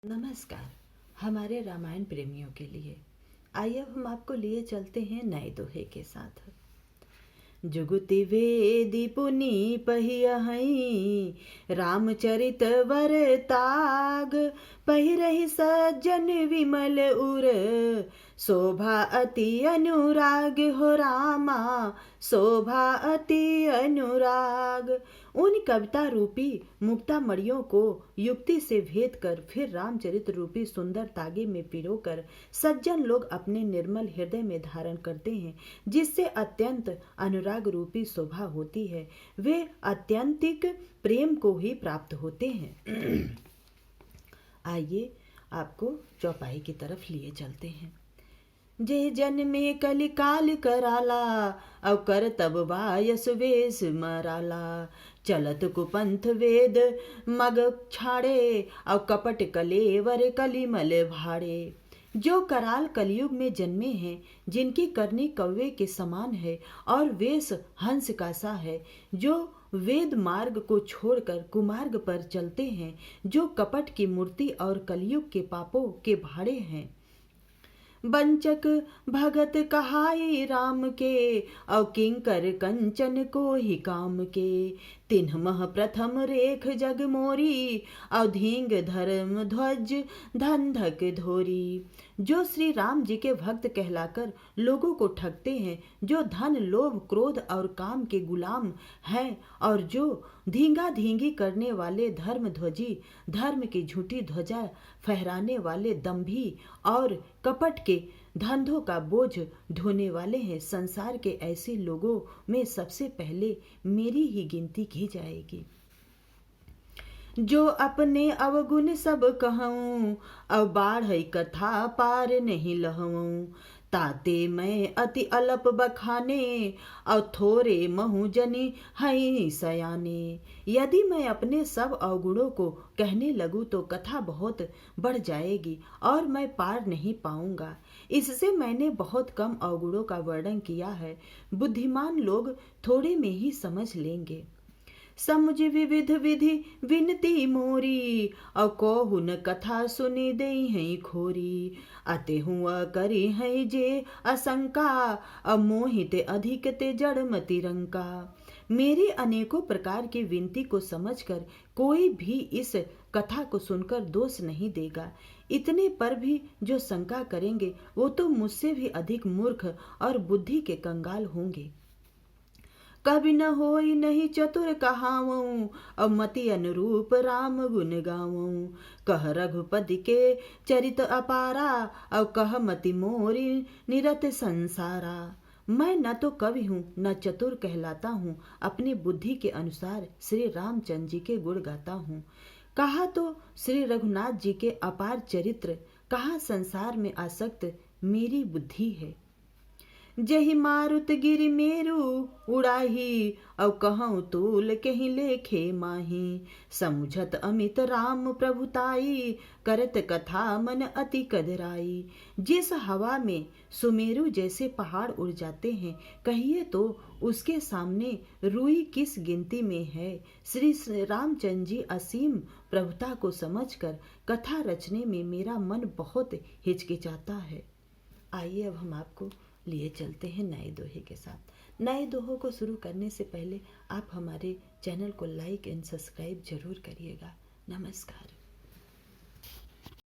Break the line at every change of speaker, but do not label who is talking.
नमस्कार। हमारे रामायण प्रेमियों के लिए आइए हम आपको लिए चलते हैं नए दोहे के साथ। जुगति वेदी पुनि पहियहि रामचरित वर ताग, पहिरहि सज्जन विमल उर शोभा अति अनुराग हो रामा, शोभा अति अनुराग। उन कविता रूपी मुक्ता मणियों को युक्ति से भेद कर फिर रामचरित रूपी सुंदर तागे में पिरोकर सज्जन लोग अपने निर्मल हृदय में धारण करते हैं, जिससे अत्यंत अनुराग रूपी शोभा होती है। वे अत्यंतिक प्रेम को ही प्राप्त होते हैं। आइए आपको चौपाई की तरफ लिए चलते हैं। जे जन में कलिकाल कराला, अवकर तब बायस वेश मराला। चलत कुपंथ वेद मग छाड़े, अव कपट कलेवर कलिमल भाड़े। जो कराल कलयुग में जन्मे हैं, जिनकी करनी कौवे के समान है और वेश हंस का सा है, जो वेद मार्ग को छोड़कर कुमार्ग पर चलते हैं, जो कपट की मूर्ति और कलयुग के पापों के भाड़े हैं। बंचक भगत कहाई राम के, अव किंकर कंचन को ही काम के। तिन्ह मह प्रथम रेख जग मोरी, अव धींग धर्म ध्वज धंधक धोरी। जो श्री राम जी के भक्त कहलाकर लोगों को ठगते हैं, जो धन लोभ क्रोध और काम के गुलाम हैं, और जो धींगा धींगी करने वाले धर्म ध्वजी, धर्म की झूठी ध्वजा फहराने वाले दंभी और कपट के धंधों का बोझ ढोने वाले हैं, संसार के ऐसे लोगों में सबसे पहले मेरी ही गिनती की जाएगी। जो अपने अवगुण सब कहूँ, अब बाढ़ कथा पार नहीं लहूँ। ताते मैं अति अलप बखाने, और थोरे महु जनी हई सयाने। यदि मैं अपने सब अवगुणों को कहने लगूं तो कथा बहुत बढ़ जाएगी और मैं पार नहीं पाऊंगा। इससे मैंने बहुत कम अवगुणों का वर्णन किया है, बुद्धिमान लोग थोड़े में ही समझ लेंगे। समुझ विविध विधि विनती मोरी, और कहुन कथा सुनी दई है खोरी। अते हुआ करी है जे असंका, अमोहित अधिक ते जड़मति रंका। मेरी अनेकों प्रकार की विनती को समझकर कोई भी इस कथा को सुनकर दोष नहीं देगा। इतने पर भी जो शंका करेंगे वो तो मुझसे भी अधिक मूर्ख और बुद्धि के कंगाल होंगे। कभी न होई नहीं चतुर कहावऊँ, अब मति अनुरूप राम गुण गावऊँ। कह रघुपति के चरित अपारा, अब कह मति मोरी निरत संसारा। मैं न तो कवि हूँ न चतुर कहलाता हूँ, अपनी बुद्धि के अनुसार श्री रामचंद्र जी के गुण गाता हूँ। कहा तो श्री रघुनाथ जी के अपार चरित्र, कहा संसार में आसक्त मेरी बुद्धि है। जहि मारुत गिरि मेरु उड़ाही, अब कहूँ तूल कहीं लेखे माही। समुझत अमित राम प्रभुताई, करत कथा मन अति कदराई। जिस हवा में सुमेरु जैसे पहाड़ उड़ जाते हैं, कहिए तो उसके सामने रुई किस गिनती में है। श्री रामचंद्र जी असीम प्रभुता को समझकर कथा रचने में मेरा मन बहुत हिचकिचाता है। आइए अब हम आपको लिए चलते हैं नए दोहे के साथ। नए दोहों को शुरू करने से पहले आप हमारे चैनल को लाइक एंड सब्सक्राइब जरूर करिएगा। नमस्कार।